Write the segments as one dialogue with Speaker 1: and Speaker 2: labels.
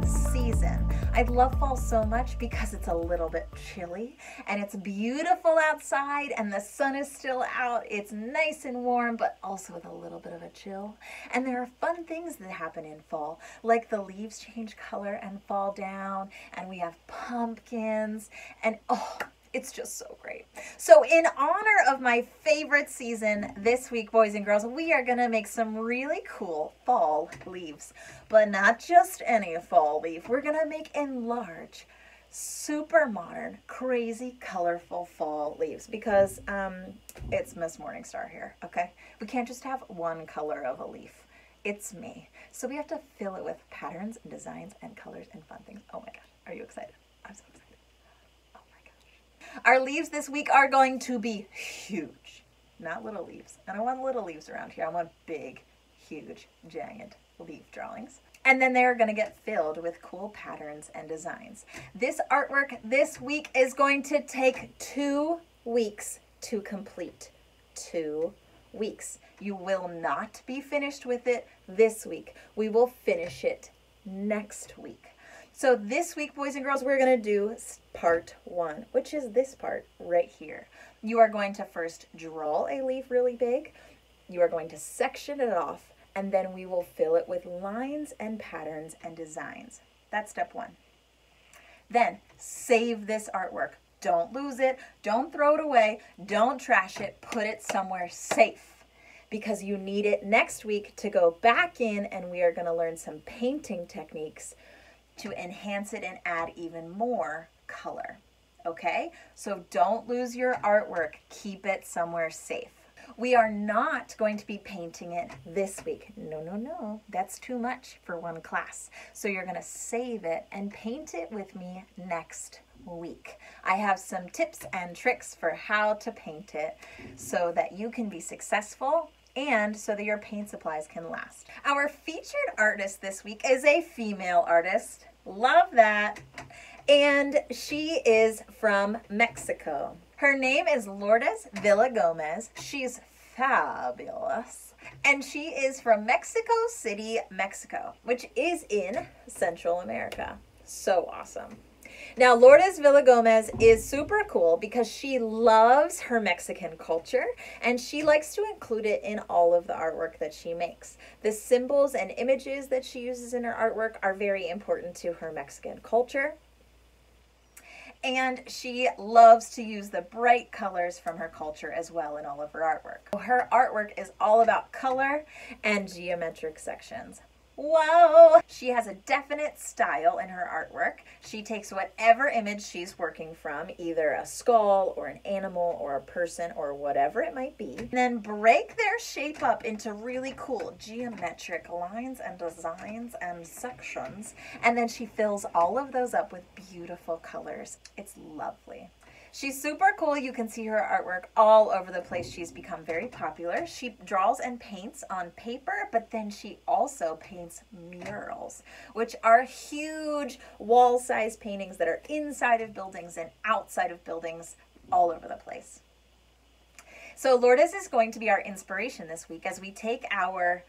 Speaker 1: season. I love fall so much because it's a little bit chilly and it's beautiful outside and the sun is still out. It's nice and warm, but also with a little bit of a chill. And there are fun things that happen in fall, like the leaves change color and fall down, and we have pumpkins, and oh, it's just so great. So in honor of my favorite season this week, boys and girls, we are gonna make some really cool fall leaves, but not just any fall leaf. We're gonna make enlarged, super modern, crazy, colorful fall leaves because it's Miss Morningstar here, okay? We can't just have one color of a leaf. It's me. So we have to fill it with patterns and designs and colors and fun things. Oh my gosh, are you excited? I'm so excited. Our leaves this week are going to be huge, not little leaves. I don't want little leaves around here. I want big, huge, giant leaf drawings. And then they're going to get filled with cool patterns and designs. This artwork this week is going to take 2 weeks to complete. 2 weeks. You will not be finished with it this week. We will finish it next week. So this week, boys and girls, we're going to do part 1, which is this part right here. You are going to first draw a leaf really big. You are going to section it off, and then we will fill it with lines and patterns and designs. That's step 1. Then save this artwork. Don't lose it. Don't throw it away. Don't trash it. Put it somewhere safe because you need it next week to go back in, and we are going to learn some painting techniques to enhance it and add even more color, okay? So don't lose your artwork. Keep it somewhere safe. We are not going to be painting it this week. No, no, no. That's too much for one class. So you're gonna save it and paint it with me next week. I have some tips and tricks for how to paint it so that you can be successful and so that your paint supplies can last. Our featured artist this week is a female artist. Love that. And she is from Mexico. Her name is Lourdes Villagomez. She's fabulous. And she is from Mexico City, Mexico, which is in Central America. So awesome. Now, Lourdes Villagomez is super cool because she loves her Mexican culture and she likes to include it in all of the artwork that she makes. The symbols and images that she uses in her artwork are very important to her Mexican culture. And she loves to use the bright colors from her culture as well in all of her artwork. Her artwork is all about color and geometric sections. Whoa! She has a definite style in her artwork. She takes whatever image she's working from, either a skull or an animal or a person or whatever it might be, and then break their shape up into really cool geometric lines and designs and sections, and then she fills all of those up with beautiful colors. It's lovely. She's super cool. You can see her artwork all over the place. She's become very popular. She draws and paints on paper, but then she also paints murals, which are huge wall-sized paintings that are inside of buildings and outside of buildings all over the place. So Lourdes is going to be our inspiration this week as we take our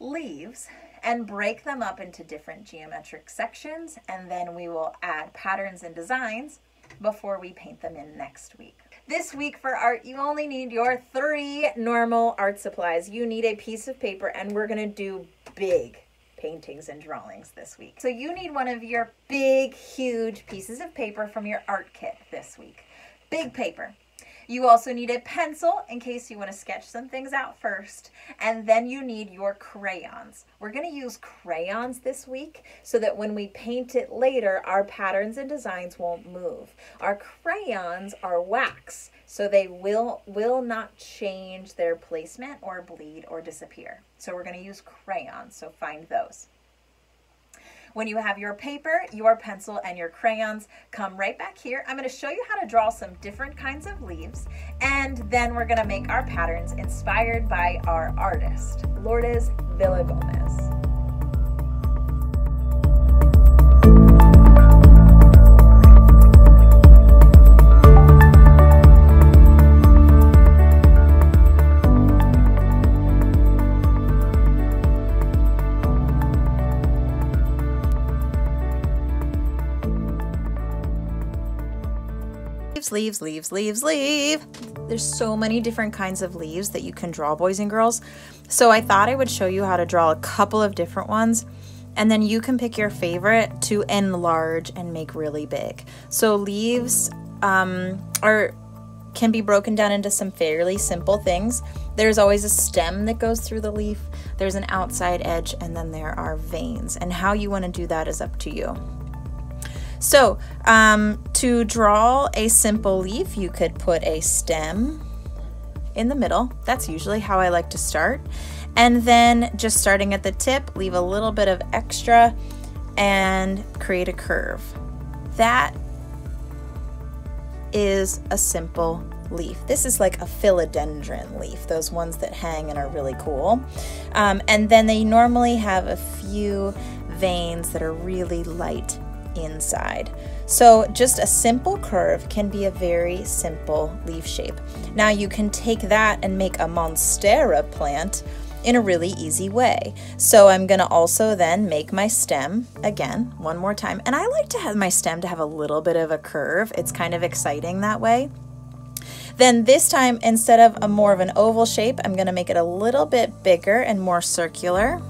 Speaker 1: leaves and break them up into different geometric sections, and then we will add patterns and designs before we paint them in next week. This week for art, you only need your 3 normal art supplies. You need a piece of paper, and we're gonna do big paintings and drawings this week. So you need one of your big, huge pieces of paper from your art kit this week. Big paper. You also need a pencil in case you want to sketch some things out first. And then you need your crayons. We're going to use crayons this week so that when we paint it later, our patterns and designs won't move. Our crayons are wax, so they will not change their placement or bleed or disappear. So we're going to use crayons, so find those. When you have your paper, your pencil, and your crayons, come right back here. I'm going to show you how to draw some different kinds of leaves, and then we're going to make our patterns inspired by our artist, Lourdes Villagomez. Leaves, leaves, leaves, leaf. There's so many different kinds of leaves that you can draw, boys and girls. So I thought I would show you how to draw a couple of different ones, and then you can pick your favorite to enlarge and make really big. So leaves can be broken down into some fairly simple things. There's always a stem that goes through the leaf, there's an outside edge, and then there are veins. And how you want to do that is up to you. So to draw a simple leaf, you could put a stem in the middle. That's usually how I like to start. And then just starting at the tip, leave a little bit of extra and create a curve. That is a simple leaf. This is like a philodendron leaf, those ones that hang and are really cool. And then they normally have a few veins that are really light inside. So just a simple curve can be a very simple leaf shape. Now you can take that and make a Monstera plant in a really easy way. So I'm going to also then make my stem again one more time. And I like to have my stem to have a little bit of a curve. It's kind of exciting that way. Then this time, instead of a more of an oval shape, I'm going to make it a little bit bigger and more circular,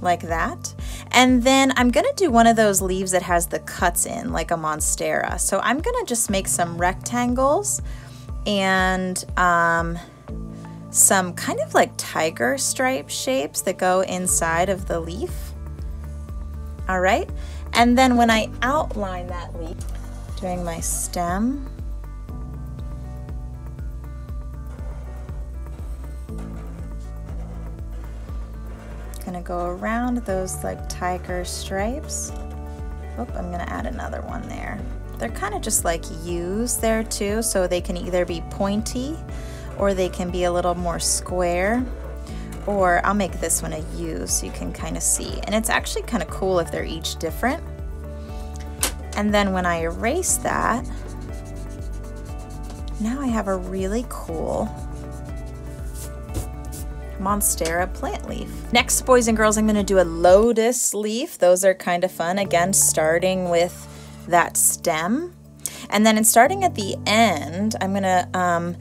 Speaker 1: like that. And then I'm going to do one of those leaves that has the cuts in, like a Monstera. So I'm going to just make some rectangles and some kind of like tiger stripe shapes that go inside of the leaf. All right. And then when I outline that leaf, doing my stem, gonna go around those like tiger stripes. Oh, I'm gonna add another one there. They're kind of just like U's there too, so they can either be pointy or they can be a little more square, or I'll make this one a U so you can kind of see. And it's actually kind of cool if they're each different. And then when I erase that, now I have a really cool Monstera plant leaf. Next, boys and girls, I'm going to do a lotus leaf. Those are kind of fun. Again, starting with that stem. And then starting at the end, I'm going to,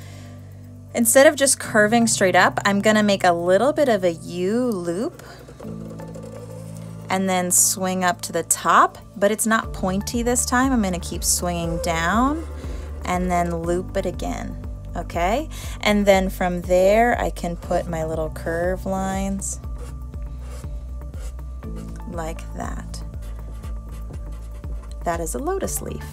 Speaker 1: instead of just curving straight up, I'm going to make a little bit of a U loop and then swing up to the top, but it's not pointy this time. I'm going to keep swinging down and then loop it again. Okay, and then from there I can put my little curve lines like that. That is a lotus leaf.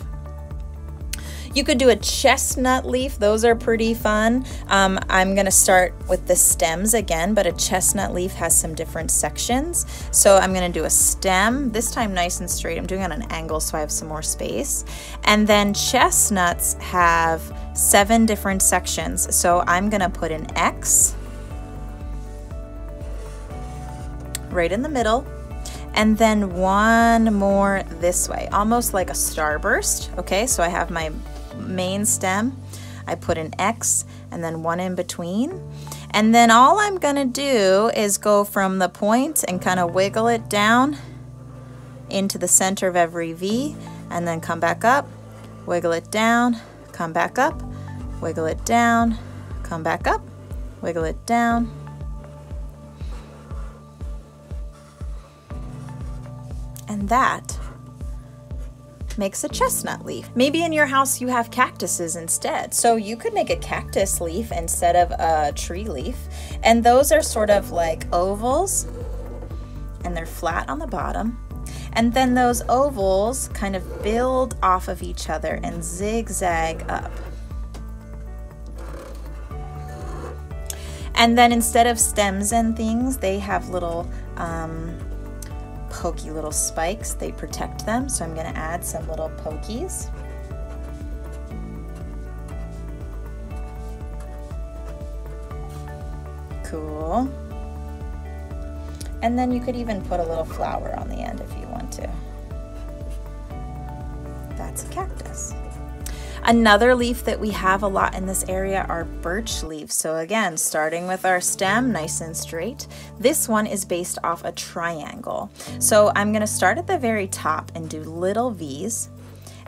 Speaker 1: You could do a chestnut leaf. Those are pretty fun. I'm going to start with the stems again, but a chestnut leaf has some different sections. So I'm going to do a stem, this time nice and straight. I'm doing it on an angle so I have some more space. And then chestnuts have 7 different sections. So I'm going to put an X right in the middle, and then one more this way, almost like a starburst. Okay, so I have my main stem, I put an X and then one in between, and then all I'm gonna do is go from the point and kind of wiggle it down into the center of every V, and then come back up, wiggle it down, come back up, wiggle it down, come back up, wiggle it down. And that makes a chestnut leaf. Maybe in your house you have cactuses instead. So you could make a cactus leaf instead of a tree leaf. And those are sort of like ovals, and they're flat on the bottom. And then those ovals kind of build off of each other and zigzag up. And then instead of stems and things, they have little pokey little spikes. They protect them, so I'm going to add some little pokies. Cool. And then you could even put a little flower on the end if you want to. That's a cactus. Another leaf that we have a lot in this area are birch leaves. So again, starting with our stem nice and straight. This one is based off a triangle. So I'm going to start at the very top and do little V's.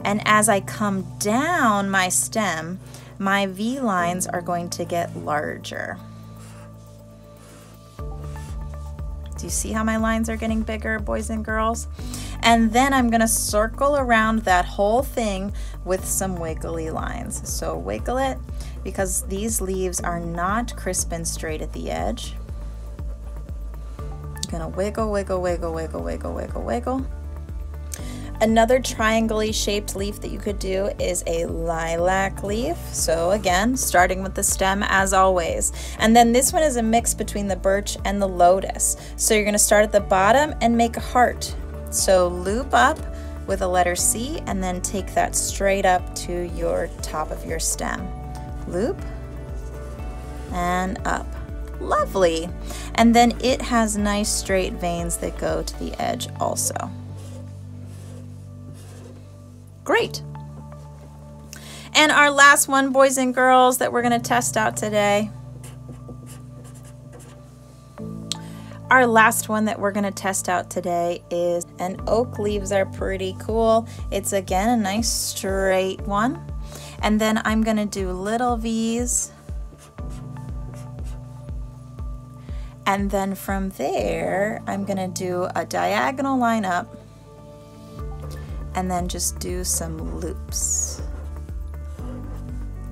Speaker 1: And as I come down my stem, my V lines are going to get larger. Do you see how my lines are getting bigger, boys and girls? And then I'm gonna circle around that whole thing with some wiggly lines. So wiggle it, because these leaves are not crisp and straight at the edge. I'm gonna wiggle, wiggle, wiggle, wiggle, wiggle, wiggle, wiggle. Another triangle-y shaped leaf that you could do is a lilac leaf. So again, starting with the stem as always. And then this one is a mix between the birch and the lotus. So you're gonna start at the bottom and make a heart. So loop up with a letter C and then take that straight up to your top of your stem. Loop and up. Lovely. And then it has nice straight veins that go to the edge also. Great. And our last one, boys and girls, that we're going to test out today. Our last one that we're going to test out today is, and oak leaves are pretty cool. It's again a nice straight one. And then I'm going to do little V's. And then from there, I'm going to do a diagonal line up. And then just do some loops.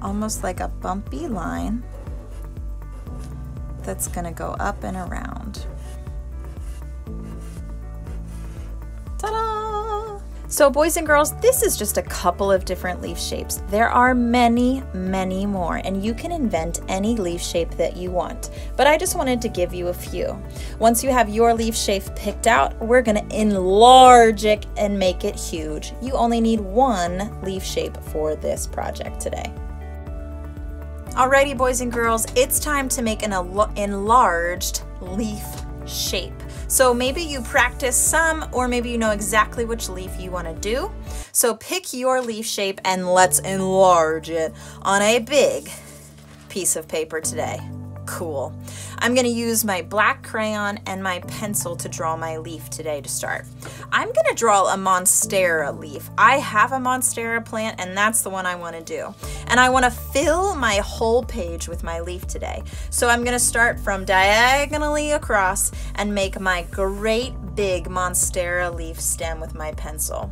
Speaker 1: Almost like a bumpy line that's gonna go up and around. Ta-da! So boys and girls, this is just a couple of different leaf shapes. There are many, many more, and you can invent any leaf shape that you want. But I just wanted to give you a few. Once you have your leaf shape picked out, we're gonna enlarge it and make it huge. You only need one leaf shape for this project today. Alrighty, boys and girls, it's time to make an enlarged leaf shape. So maybe you practice some, or maybe you know exactly which leaf you want to do. So pick your leaf shape and let's enlarge it on a big piece of paper today. Cool. I'm going to use my black crayon and my pencil to draw my leaf today to start. I'm going to draw a Monstera leaf. I have a Monstera plant and that's the one I want to do. And I want to fill my whole page with my leaf today. So I'm going to start from diagonally across and make my great big Monstera leaf stem with my pencil.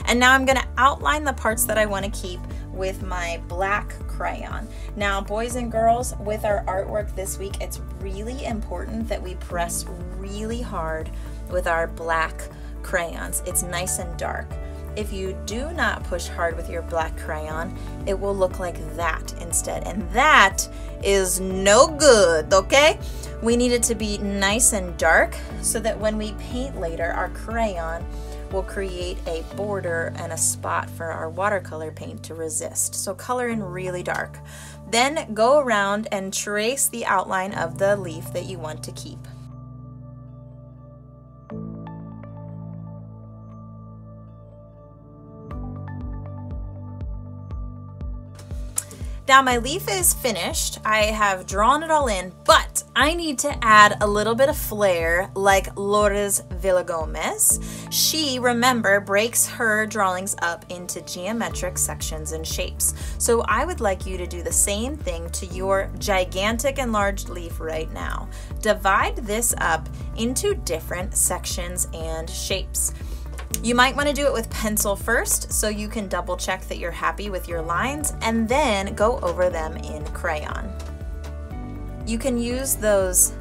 Speaker 1: And now I'm going to outline the parts that I want to keep with my black crayon. Now, boys and girls, with our artwork this week, it's really important that we press really hard with our black crayons. It's nice and dark. If you do not push hard with your black crayon, it will look like that instead. And that is no good, okay? We need it to be nice and dark so that when we paint later, our crayon will create a border and a spot for our watercolor paint to resist. So color in really dark. Then go around and trace the outline of the leaf that you want to keep. Now my leaf is finished. I have drawn it all in, but I need to add a little bit of flair like Lourdes Villagomez. She, remember, breaks her drawings up into geometric sections and shapes. So I would like you to do the same thing to your gigantic enlarged leaf right now. Divide this up into different sections and shapes. You might want to do it with pencil first so you can double check that you're happy with your lines and then go over them in crayon. You can use those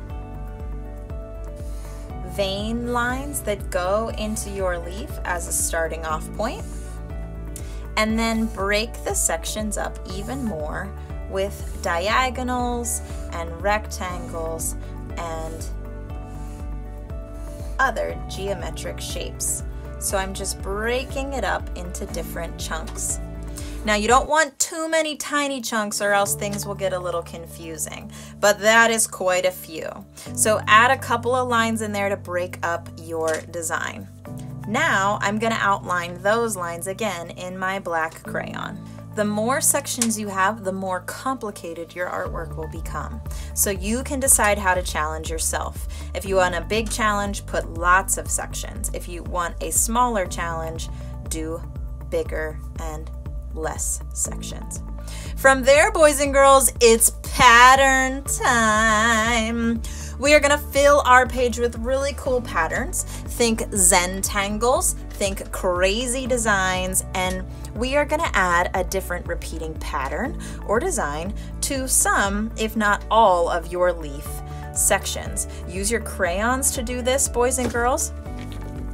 Speaker 1: vein lines that go into your leaf as a starting off point and then break the sections up even more with diagonals and rectangles and other geometric shapes. So I'm just breaking it up into different chunks. Now you don't want too many tiny chunks or else things will get a little confusing, but that is quite a few. So add a couple of lines in there to break up your design. Now I'm going to outline those lines again in my black crayon.
Speaker 2: The more sections you have, the more complicated your artwork will become. So you can decide how to challenge yourself. If you want a big challenge, put lots of sections. If you want a smaller challenge, do bigger and less sections. From there, boys and girls, it's pattern time. We are gonna fill our page with really cool patterns. Think Zentangles, think crazy designs, and we are gonna add a different repeating pattern or design to some, if not all, of your leaf sections. Use your crayons to do this, boys and girls,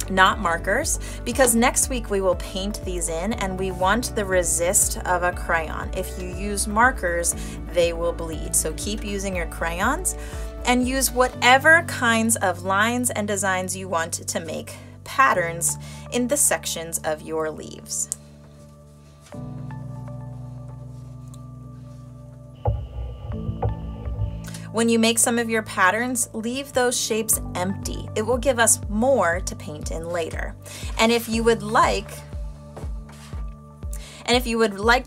Speaker 2: not markers, because next week we will paint these in and we want the resist of a crayon. If you use markers, they will bleed. So keep using your crayons and use whatever kinds of lines and designs you want to make patterns in the sections of your leaves. When you make some of your patterns, leave those shapes empty. It will give us more to paint in later. And if you would like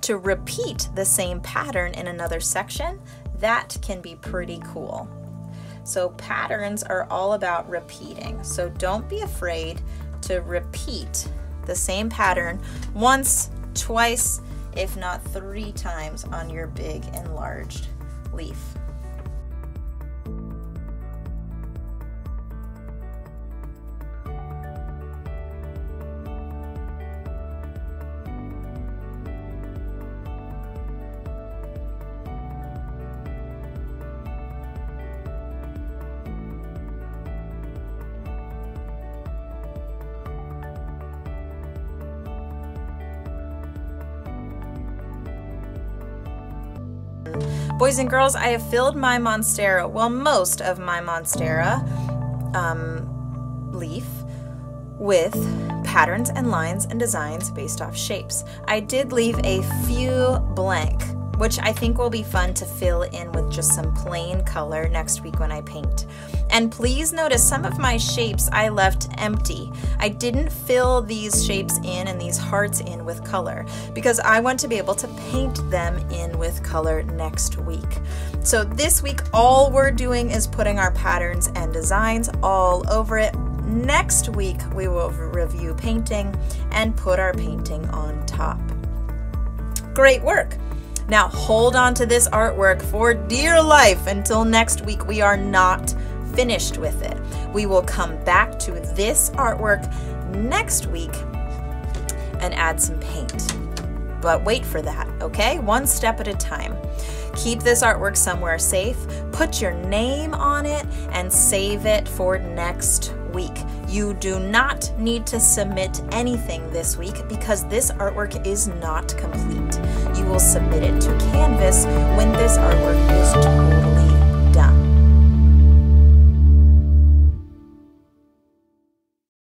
Speaker 2: to repeat the same pattern in another section, that can be pretty cool. So patterns are all about repeating. So don't be afraid to repeat the same pattern once, twice, if not 3 times on your big enlarged leaf. Boys and girls, I have filled my Monstera, well, most of my Monstera leaf with patterns and lines and designs based off shapes. I did leave a few blank, which I think will be fun to fill in with just some plain color next week when I paint. And please notice some of my shapes I left empty. I didn't fill these shapes in and these hearts in with color because I want to be able to paint them in with color next week. So this week, all we're doing is putting our patterns and designs all over it. Next week, we will review painting and put our painting on top. Great work. Now hold on to this artwork for dear life until next week. We are not finished with it. We will come back to this artwork next week and add some paint. But wait for that, okay? One step at a time. Keep this artwork somewhere safe, put your name on it, and save it for next week. You do not need to submit anything this week because this artwork is not complete. You will submit it to Canvas when this artwork is totally